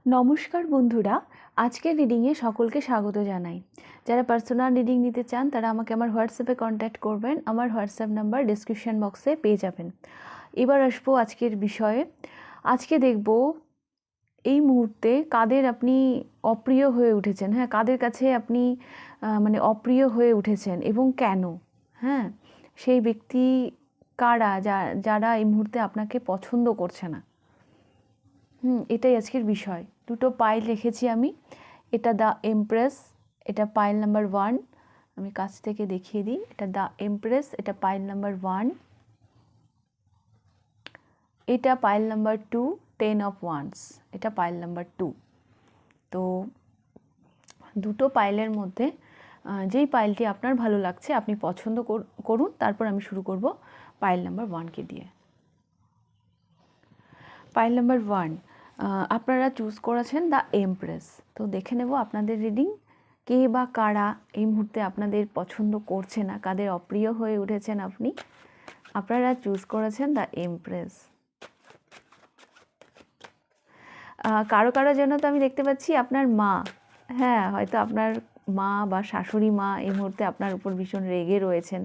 নমস্কার বন্ধুরা, আজকের রিডিংয়ে সকলকে স্বাগত জানাই। যারা পার্সোনাল রিডিং নিতে চান তারা আমাকে আমার হোয়াটসঅ্যাপে কন্ট্যাক্ট করবেন। আমার হোয়াটসঅ্যাপ নাম্বার ডিসক্রিপশান বক্সে পেয়ে যাবেন। এবার আসবো আজকের বিষয়ে। আজকে দেখব এই মুহূর্তে কাদের আপনি অপ্রিয় হয়ে উঠেছেন, হ্যাঁ, কাদের কাছে আপনি অপ্রিয় হয়ে উঠেছেন এবং কেন। হ্যাঁ, সেই ব্যক্তি কারা যারা এই মুহূর্তে আপনাকে পছন্দ করছে না। এটাই আজকের বিষয়। দুটো পাইল রেখেছি আমি। এটা দ্য এমপ্রেস, এটা পাইল নাম্বার 1। আমি কাছ থেকে দেখিয়ে দিই। এটা দ্য এমপ্রেস, এটা পাইল নাম্বার 1। এটা পাইল নাম্বার 2, 10 অফ ওয়ান্স, এটা পাইল নাম্বার 2। তো দুটো পাইলের মধ্যে যেই পাইলটি আপনার ভালো লাগছে আপনি পছন্দ করুন। তারপর আমি শুরু করব পাইল নাম্বার 1কে দিয়ে। পাইল নাম্বার 1 আপনারা চুজ করেছেন দ্য এমপ্রেস। তো দেখে নেব আপনাদের রিডিং কে বা কারা এই মুহূর্তে আপনাদের পছন্দ করছে না, কাদের অপ্রিয় হয়ে উঠেছেন আপনারা চুজ করেছেন দ্য এমপ্রেস। কারো কারো জন্য তো আমি দেখতে পাচ্ছি আপনার মা, হ্যাঁ, হয়তো আপনার মা বা শাশুড়ি মা এই মুহূর্তে আপনার উপর ভীষণ রেগে রয়েছেন।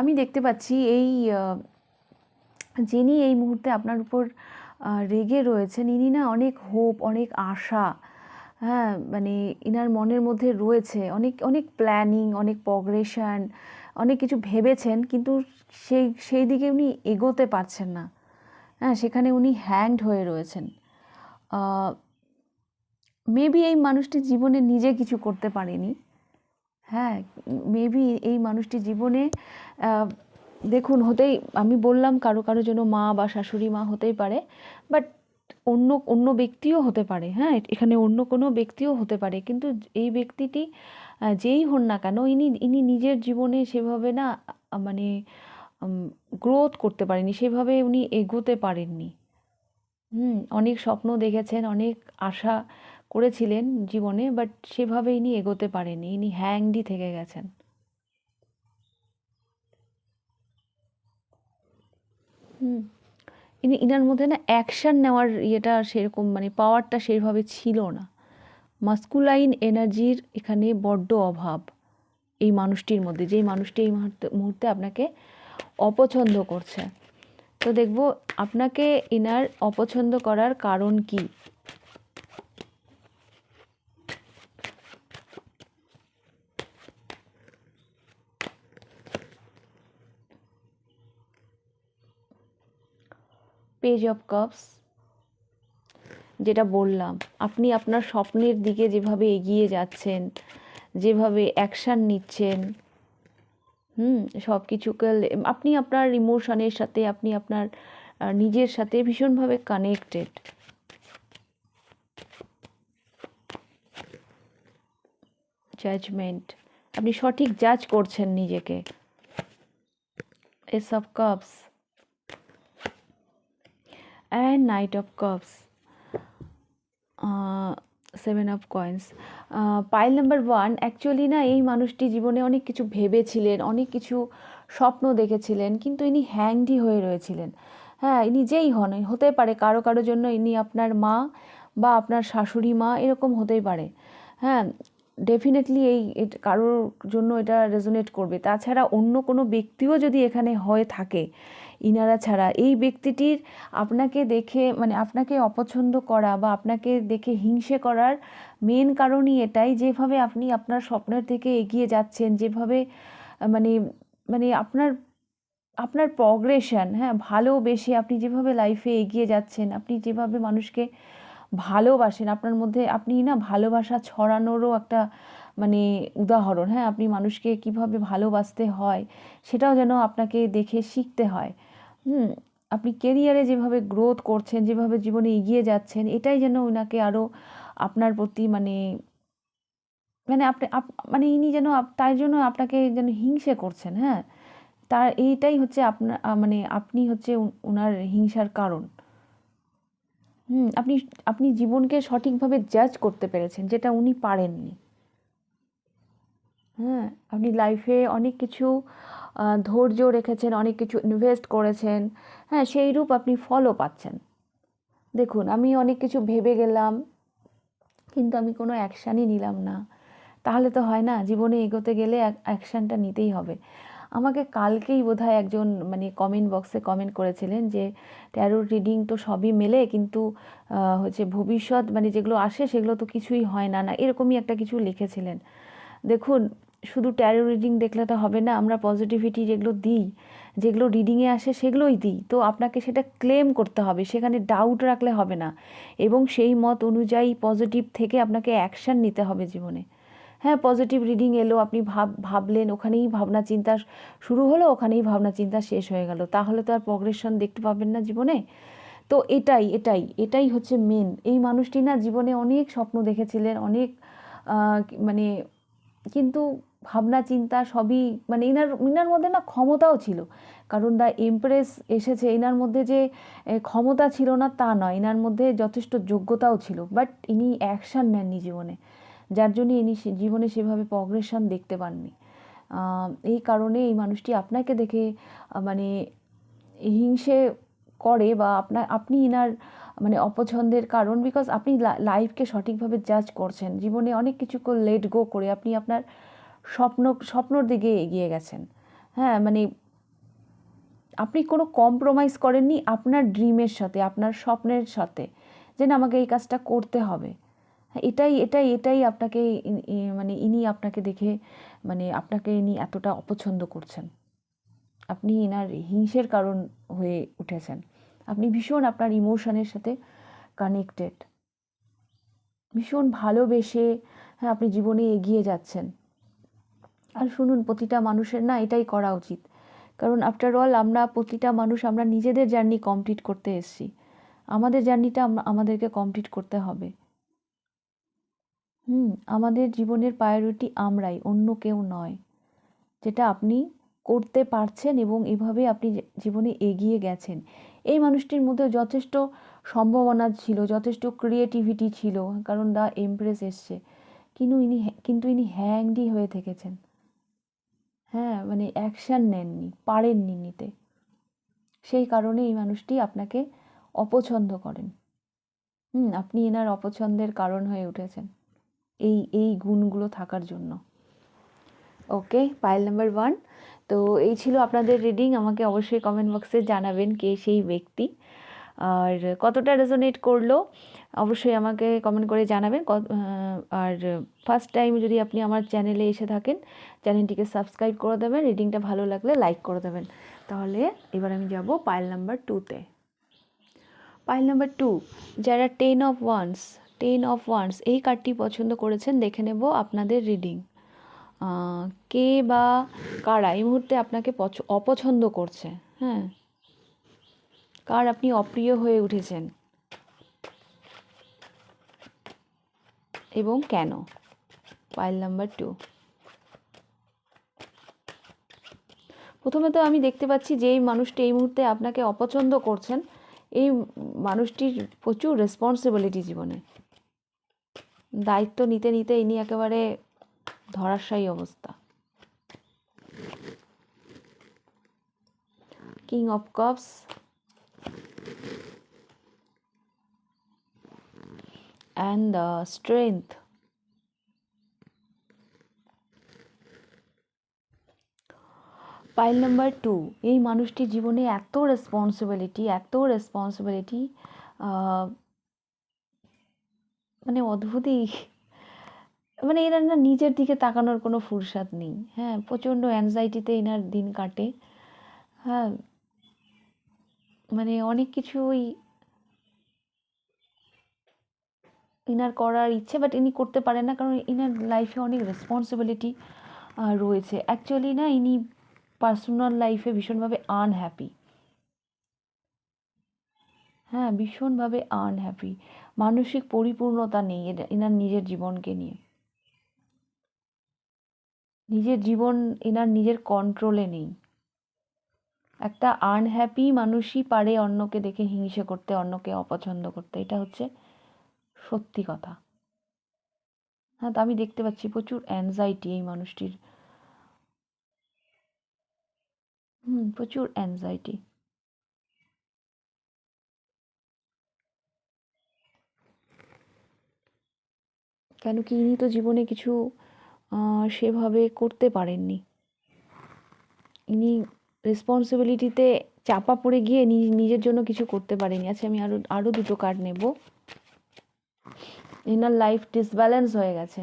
আমি দেখতে পাচ্ছি যিনি এই মুহূর্তে আপনার উপর রেগে রয়েছেন, ইনি না অনেক হোপ, অনেক আশা, হ্যাঁ, ইনার মনের মধ্যে রয়েছে অনেক অনেক প্ল্যানিং, অনেক প্রগ্রেশন, অনেক কিছু ভেবেছেন, কিন্তু সেই দিকে উনি এগোতে পারছেন না। হ্যাঁ, সেখানে উনি হ্যাংড হয়ে রয়েছেন। মেবি এই মানুষটি জীবনে নিজে কিছু করতে পারেনি। হ্যাঁ, মেবি এই মানুষটি জীবনে দেখুন, আমি বললাম কারো কারো জন্য মা বা শাশুড়ি মা হতেই পারে, বাট অন্য ব্যক্তিও হতে পারে। হ্যাঁ, এখানে অন্য কোনো ব্যক্তিও হতে পারে, কিন্তু এই ব্যক্তিটি যেই হন না কেন, ইনি নিজের জীবনে সেভাবে না গ্রোথ করতে পারেনি, সেভাবে উনি এগোতে পারেননি। অনেক স্বপ্ন দেখেছেন, অনেক আশা করেছিলেন জীবনে, বাট সেভাবে ইনি এগোতে পারেননি, ইনি হ্যাংডই থেকে গেছেন। ইনার মধ্যে না অ্যাকশান নেওয়ার ইয়েটা সেরকম, পাওয়ারটা সেভাবে ছিল না। মাস্কুলাইন এনার্জির এখানে বড্ড অভাব এই মানুষটির মধ্যে, যেই মানুষটি এই মুহূর্তে আপনাকে অপছন্দ করছে। তো দেখব আপনাকে ইনার অপছন্দ করার কারণ কি। পেজ অফ কাপস, যেটা বললাম, আপনি আপনার স্বপ্নের দিকে যেভাবে এগিয়ে যাচ্ছেন, যেভাবে অ্যাকশান নিচ্ছেন, সব কিছুকে আপনি আপনার ইমোশনের সাথে, আপনি আপনার নিজের সাথে ভীষণভাবে কানেক্টেড। জাজমেন্ট, আপনি সঠিক জাজ করছেন নিজেকে। Ace of cups and knight of cups, 7 of coins. Pile number 1, actually না এই মানুষটি জীবনে অনেক কিছু ভেবেছিলেন, অনেক কিছু স্বপ্ন দেখেছিলেন, কিন্তু ইনি হ্যাংডই হয়ে রয়েছিলেন। হ্যাঁ, ইনি যেই হতে পারে, কারো কারো জন্য ইনি আপনার মা বা আপনার শাশুড়ি মা, এরকম হতেই পারে। হ্যাঁ, ডেফিনেটলি কারোর জন্য এটা রেজোনেট করবে। তাছাড়া অন্য কোনো ব্যক্তিও যদি এখানে হয়ে থাকে ইনারা ছাড়া, এই ব্যক্তিটির আপনাকে দেখে আপনাকে অপছন্দ করা বা আপনাকে দেখে হিংসে করার মেন কারণই এটাই, যেভাবে আপনি আপনার স্বপ্নের থেকে এগিয়ে যাচ্ছেন, যেভাবে মানে মানে আপনার আপনার প্রগ্রেশন, হ্যাঁ, ভালোবেসে আপনি যেভাবে লাইফে এগিয়ে যাচ্ছেন, আপনি যেভাবে মানুষকে ভালোবাসেন, আপনার মধ্যে আপনি না ভালোবাসা ছড়ানোরও একটা উদাহরণ। হ্যাঁ, আপনি মানুষকে কিভাবে ভালোবাসতে হয় সেটাও যেন আপনাকে দেখে শিখতে হয়। আপনি কেরিয়ারে যেভাবে গ্রোথ করছেন, যেভাবে জীবনে এগিয়ে যাচ্ছেন, এটাই যেন ওনাকে আরও আপনার প্রতি আপনি ইনি যেন তাই জন্য আপনাকে যেন হিংসে করছেন। হ্যাঁ, এইটাই হচ্ছে আপনার আপনি হচ্ছে ওনার হিংসার কারণ। আপনি আপনি জীবনকে সঠিকভাবে জাজ করতে পেরেছেন, যেটা উনি পারেননি। হ্যাঁ, আপনি লাইফে অনেক কিছু ধৈর্য রেখেছেন, অনেক কিছু ইনভেস্ট করেছেন। হ্যাঁ, সেইরূপ আপনি ফলও পাচ্ছেন। দেখুন, আমি অনেক কিছু ভেবে গেলাম, কিন্তু আমি কোনো অ্যাকশানই নিলাম না। তাহলে তো হয় না, জীবনে এগোতে গেলে অ্যাকশানটা নিতেই হবে। আমাকে কালকেই বোধহয় একজন মানে কমেন্ট বক্সে কমেন্ট করেছিলেন যে ট্যারো রিডিং তো সবই মেলে, কিন্তু হচ্ছে ভবিষ্যৎ মানে যেগুলো আসে সেগুলো তো কিছুই হয় না, এরকমই একটা কিছু লিখেছিলেন। দেখুন, শুধু ট্যারো রিডিং দেখলে তো হবে না। আমরা পজিটিভিটি যেগুলো দিই, যেগুলো রিডিংয়ে আসে সেগুলোই দিই, তো আপনাকে সেটা ক্লেম করতে হবে, সেখানে ডাউট রাখলে হবে না, এবং সেই মত অনুযায়ী পজিটিভ থেকে আপনাকে অ্যাকশান নিতে হবে জীবনে। হ্যাঁ, পজিটিভ রিডিং এলো, আপনি ভাবলেন, ওখানেই ভাবনা চিন্তা শুরু হলো, ওখানেই ভাবনা চিন্তা শেষ হয়ে গেল, তাহলে তো আর প্রগ্রেশন দেখতে পাবেন না জীবনে। তো এটাই হচ্ছে মেন। এই মানুষটি না জীবনে অনেক স্বপ্ন দেখেছিলেন, অনেক মানে, কিন্তু ভাবনা চিন্তা সবই মানে ইনার মধ্যে না ক্ষমতাও ছিল, কারণ দ্য এমপ্রেস এসেছে, ইনার মধ্যে যে ক্ষমতা ছিল না তা নয়, ইনার মধ্যে যথেষ্ট যোগ্যতাও ছিল, বাট ইনি অ্যাকশান নেননি জীবনে, যার জন্য ইনি জীবনে সেভাবে প্রগ্রেশন দেখতে পাননি। এই কারণে এই মানুষটি আপনাকে দেখে মানে হিংসে করে, বা আপনি ইনার মানে অপছন্দের কারণ, বিকজ আপনি লাইফকে সঠিকভাবে জাজ করছেন, জীবনে অনেক কিছু লেট গো করে আপনি আপনার স্বপ্নর দিকে এগিয়ে গেছেন। হ্যাঁ, মানে আপনি কোনো কম্প্রোমাইজ করেননি আপনার ড্রিমের সাথে, আপনার স্বপ্নের সাথে, যে না আমাকে এই কাজটা করতে হবে। হ্যাঁ, এটাই আপনাকে মানে ইনি আপনাকে দেখে মানে আপনাকে ইনি এতটা অপছন্দ করছেন। আপনি ইনার হিংসের কারণ হয়ে উঠেছেন। আপনি ভীষণ আপনার ইমোশনের সাথে কানেক্টেড, ভীষণ ভালোবেসে হ্যাঁ আপনি জীবনে এগিয়ে যাচ্ছেন। আর শুনুন, প্রতিটা মানুষের না এটাই করা উচিত, কারণ আফটার অল আমরা প্রতিটা মানুষ আমরা নিজেদের জার্নি কমপ্লিট করতে এসেছি, আমাদের জার্নিটা আমাদেরকে কমপ্লিট করতে হবে। আমাদের জীবনের প্রায়োরিটি আমরাই, অন্য কেউ নয়। যেটা আপনি করতে পারছেন এবং এভাবে আপনি জীবনে এগিয়ে গেছেন। এই মানুষটির মধ্যে যথেষ্ট সম্ভাবনা ছিল, যথেষ্ট ক্রিয়েটিভিটি ছিল, কারণ দ্য এমপ্রেস এসছে, কিন্তু ইনি হ্যাংডি হয়ে থেকেছেন। হ্যাঁ, মানে অ্যাকশান নেননি, পারেননি নিতে। সেই কারণে এই মানুষটি আপনাকে অপছন্দ করেন। আপনি এনার অপছন্দের কারণ হয়ে উঠেছেন এই গুণগুলো থাকার জন্য। ওকে, পাইল নাম্বার 1। তো এই ছিল আপনাদের রিডিং। আমাকে অবশ্যই কমেন্ট বক্সে জানাবেন কে সেই ব্যক্তি, আর কতটা রেজোনেট করলো অবশ্যই আমাকে কমেন্ট করে জানাবেন। আর ফার্স্ট টাইম যদি আপনি আমার চ্যানেলে এসে থাকেন, চ্যানেলটিকে সাবস্ক্রাইব করে দেবেন, রিডিংটা ভালো লাগলে লাইক করে দেবেন। তাহলে এবার আমি যাব পাইল নাম্বার 2তে। পাইল নাম্বার 2, যারা 10 অফ ওয়ান্স এই কার্ডটি পছন্দ করেছেন, দেখে নেব আপনাদের রিডিং। কে বা কারা এই মুহূর্তে আপনাকে অপছন্দ করছে। হ্যাঁ, কার আপনি অপ্রিয় হয়ে উঠেছেন এবং কেন? Pile number 2। প্রথমে তো আমি দেখতে পাচ্ছি যে এই মানুষটি এই মুহূর্তে আপনাকে অপছন্দ করছেন, এই মানুষটির প্রচুর রেসপন্সিবিলিটি জীবনে, দায়িত্ব নিতে নিতে ইনি একেবারে ধরাশায়ী অবস্থা। King of cups and the strength. Pile number 2, এই মানুষটির জীবনে এত রেসপন্সিবিলিটি, মানে অদ্ভুতই, মানে এনার না নিজের দিকে তাকানোর কোনো ফুরসাদ নেই। হ্যাঁ, প্রচণ্ড অ্যাংজাইটিতে এনার দিন কাটে। হ্যাঁ, মানে অনেক কিছুই ইনার করার ইচ্ছে, বাট ইনি করতে পারেন না, কারণ ইনার লাইফে অনেক রেসপন্সিবিলিটি রয়েছে। অ্যাকচুয়ালি না ইনি পার্সোনাল লাইফে ভীষণভাবে আনহ্যাপি। হ্যাঁ, ভীষণভাবে আনহ্যাপি, মানসিক পরিপূর্ণতা নেই এনার নিজের জীবনকে নিয়ে। নিজের জীবন এনার নিজের কন্ট্রোলে নেই। একটা আনহ্যাপি মানুষই পারে অন্যকে দেখে হিংসে করতে, অন্যকে অপছন্দ করতে। এটা হচ্ছে সত্যি কথা। হ্যাঁ, তো আমি দেখতে পাচ্ছি প্রচুর অ্যাংজাইটি এই মানুষটির। প্রচুর অ্যাংজাইটি। কেন কি ইনি তো জীবনে কিছু সেভাবে করতে পারেননি। ইনি রেসপন্সিবিলিটিতে চাপা পড়ে গিয়ে নিজের জন্য কিছু করতে পারেনি। আচ্ছা, আমি আরো দুটো কার্ড নেব। ইনার লাইফ ডিসব্যালেন্স হয়ে গেছে।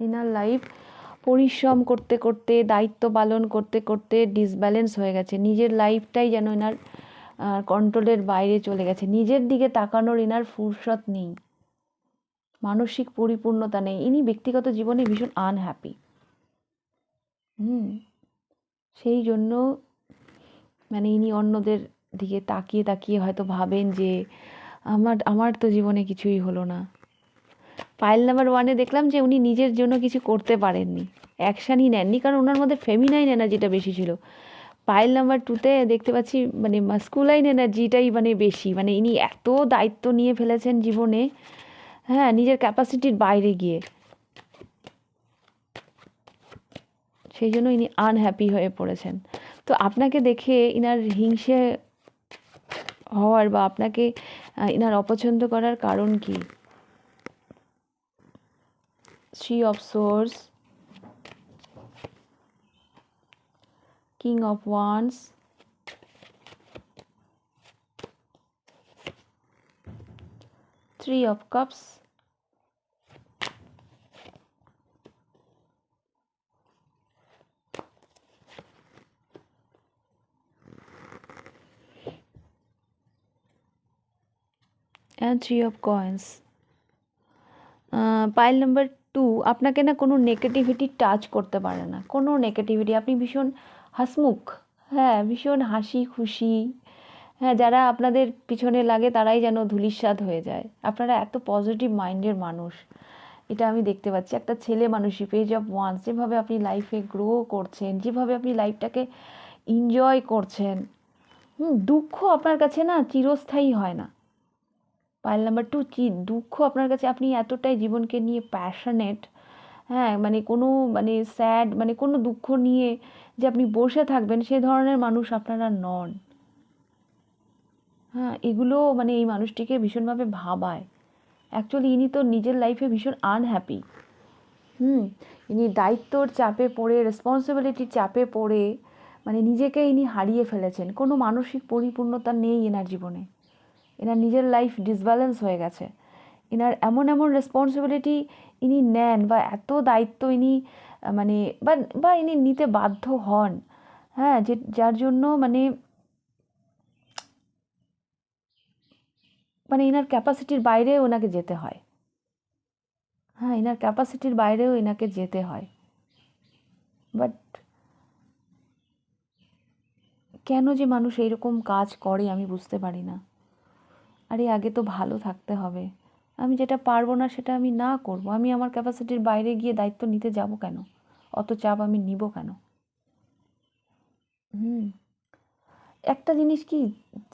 ইনার লাইফ পরিশ্রম করতে করতে, দায়িত্ব পালন করতে করতে ডিসব্যালেন্স হয়ে গেছে। নিজের লাইফটাই যেন এনার কন্ট্রোলের বাইরে চলে গেছে। নিজের দিকে তাকানোর এনার ফুরসত নেই, মানসিক পরিপূর্ণতা নেই। ইনি ব্যক্তিগত জীবনে ভীষণ আনহ্যাপি। সেই জন্য মানে ইনি অন্যদের দিকে তাকিয়ে তাকিয়ে হয়তো ভাবেন যে আমার তো জীবনে কিছুই হলো না। পাইল নাম্বার 1-এ দেখলাম যে উনি নিজের জন্য কিছু করতে পারেননি, অ্যাকশানই নেননি, কারণ ওনার মধ্যে ফেমিনাইন এনার্জিটা বেশি ছিল। পাইল নাম্বার 2-তে দেখতে পাচ্ছি মানে মাস্কুলাইন এনার্জিটাই মানে বেশি। মানে ইনি এত দায়িত্ব নিয়ে ফেলেছেন জীবনে, হ্যাঁ, নিজের ক্যাপাসিটির বাইরে গিয়ে। সেই জন্য ইনি আনহ্যাপি হয়ে পড়েছেন। তো আপনাকে দেখে ইনার হিংসে হওয়ার বা আপনাকে ইনার অপছন্দ করার কারণ কি? 3 of Swords, King of Wands, Three of Cups, and Three of Coins. Pile number 2 আপনাকে না কোনো নেগেটিভিটি টাচ করতে পারে না, কোনো নেগেটিভিটি। আপনি ভীষণ হাসমুখ, হ্যাঁ, ভীষণ হাসি খুশি। হ্যাঁ, যারা আপনাদের পিছনে লাগে তারাই যেন ধূলিসাৎ হয়ে যায়। আপনারা এত পজিটিভ মাইন্ডের মানুষ, এটা আমি দেখতে পাচ্ছি। একটা ছেলে মানুষই, পেজ অফ ওয়ান্স, যেভাবে আপনি লাইফে গ্রো করছেন, যেভাবে আপনি লাইফটাকে এনজয় করছেন, দুঃখ আপনার কাছে না চিরস্থায়ী হয় না। পাইল নাম্বার 2, দুঃখ আপনার কাছে, আপনি এতটাই জীবনকে নিয়ে প্যাশনেট, হ্যাঁ, মানে কোনো মানে স্যাড মানে কোনো দুঃখ নিয়ে যে আপনি বসে থাকবেন সে ধরনের মানুষ আপনারা নন। হ্যাঁ, এগুলো মানে এই মানুষটিকে ভীষণভাবে ভাবায়। অ্যাকচুয়ালি ইনি তো নিজের লাইফে ভীষণ আনহ্যাপি। ইনি দায়িত্বর চাপে পড়ে, রেসপন্সিবিলিটির চাপে পড়ে মানে নিজেকে ইনি হারিয়ে ফেলেছেন। কোনো মানসিক পরিপূর্ণতা নেই এনার জীবনে। এনার নিজের লাইফ ডিসব্যালেন্স হয়ে গেছে। এনার এমন এমন রেসপন্সিবিলিটি ইনি নেন বা এত দায়িত্ব ইনি মানে বা ইনি নিতে বাধ্য হন, হ্যাঁ, যে যার জন্য মানে মানে এনার ক্যাপাসিটির বাইরে ওনাকে যেতে হয়। হ্যাঁ, এনার ক্যাপাসিটির বাইরেও এনাকে যেতে হয়। বাট কেন যে মানুষ এইরকম কাজ করে আমি বুঝতে পারি না। আরে আগে তো ভালো থাকতে হবে। আমি যেটা পারবো না সেটা আমি না করব। আমি আমার ক্যাপাসিটির বাইরে গিয়ে দায়িত্ব নিতে যাব কেন? অত চাপ আমি নিব কেন? হুম একটা জিনিস কি,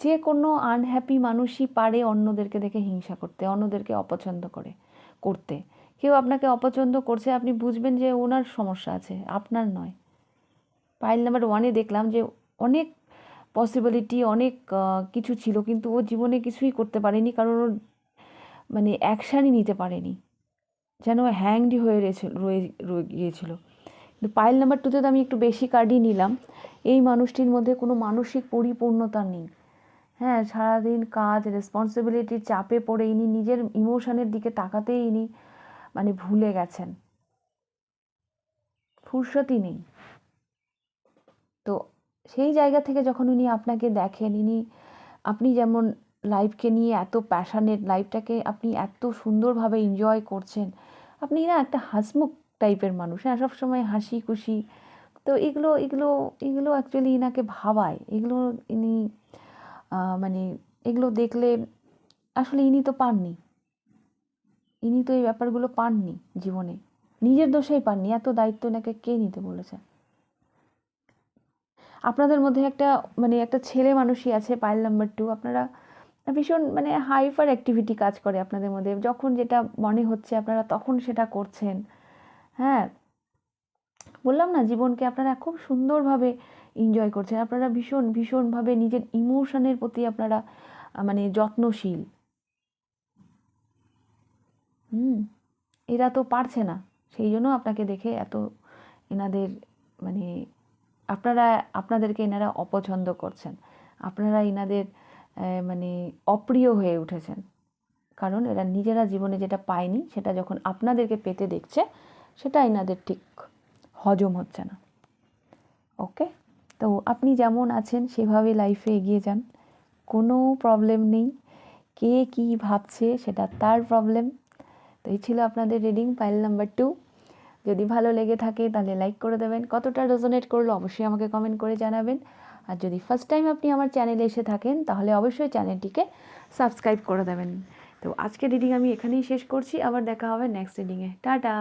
যে কোনো আনহ্যাপি মানুষই পারে অন্যদেরকে দেখে হিংসা করতে, অন্যদেরকে অপছন্দ করতে। কেউ আপনাকে অপছন্দ করছে, আপনি বুঝবেন যে ওনার সমস্যা আছে, আপনার নয়। পাইল নাম্বার 1-এ দেখলাম যে অনেক পসিবিলিটি, অনেক কিছু ছিল, কিন্তু ও জীবনে কিছুই করতে পারেনি, কারণ ওর মানে অ্যাকশানই নিতে পারেনি, যেন হ্যাংডই হয়ে রয়ে গিয়েছিল। কিন্তু পাইল নাম্বার 2-তে তো আমি একটু বেশি কার্ডই নিলাম। এই মানুষটির মধ্যে কোনো মানসিক পরিপূর্ণতা নেই। হ্যাঁ, সারাদিন কাজ, রেসপন্সিবিলিটির চাপে পড়ে ইনি নিজের ইমোশনের দিকে তাকাতেই ইনি মানে ভুলে গেছেন, ফুরসতই নেই। তো সেই জায়গা থেকে যখন উনি আপনাকে দেখেন, আপনি যেমন লাইফকে নিয়ে এত প্যাশানেট, লাইফটাকে আপনি এত সুন্দরভাবে এনজয় করছেন, আপনি না একটা হাসিমুখ টাইপের মানুষ, হ্যাঁ, সবসময় হাসি খুশি। তো এগুলো এগুলো এগুলো অ্যাকচুয়ালি ইনাকে ভাবায়। এগুলো ইনি মানে এগুলো দেখলে আসলে ইনি তো পাননি, ইনি তো এই ব্যাপারগুলো পাননি জীবনে। নিজের দোষেই পাননি, এত দায়িত্ব নাকি কে নিতে বলেছে? আপনাদের মধ্যে একটা মানে একটা ছেলে মানুষই আছে, পাইল নাম্বার 2, আপনারা ভীষণ মানে হাইপার অ্যাক্টিভিটি কাজ করে আপনাদের মধ্যে, যখন যেটা মনে হচ্ছে আপনারা তখন সেটা করছেন। হ্যাঁ, বললাম না, জীবনকে আপনারা খুব সুন্দরভাবে এনজয় করছেন, আপনারা ভীষণ ভীষণভাবে নিজের ইমোশনের প্রতি আপনারা মানে যত্নশীল। হুম, এরা তো পারছে না, সেই জন্য আপনাকে দেখে এত এনাদের মানে আপনারা আপনাদেরকে এনারা অপছন্দ করছেন, আপনারা এনাদের মানে অপ্রিয় হয়ে উঠেছেন, কারণ এরা নিজেরা জীবনে যেটা পায়নি সেটা যখন আপনাদেরকে পেতে দেখছে, সেটা এনাদের ঠিক হজম হচ্ছে না। ওকে, তো আপনি যেমন আছেন সেভাবে লাইফে এগিয়ে যান, কোনো প্রবলেম নেই, কে কী ভাবছে সেটা তার প্রবলেম। তো এই ছিল আপনাদের রিডিং পাইল নাম্বার 2। যদি ভালো লেগে থাকে তাহলে লাইক করে দেবেন, কতটা রেজোনেট করলো অবশ্যই আমাকে কমেন্ট করে জানাবেন। আর যদি ফার্স্ট টাইম আপনি আমার চ্যানেলে এসে থাকেন তাহলে অবশ্যই চ্যানেলটিকে সাবস্ক্রাইব করে দেবেন। তো আজকের রিডিং আমি এখানেই শেষ করছি, আবার দেখা হবে নেক্সট রিডিংয়ে। টাটা।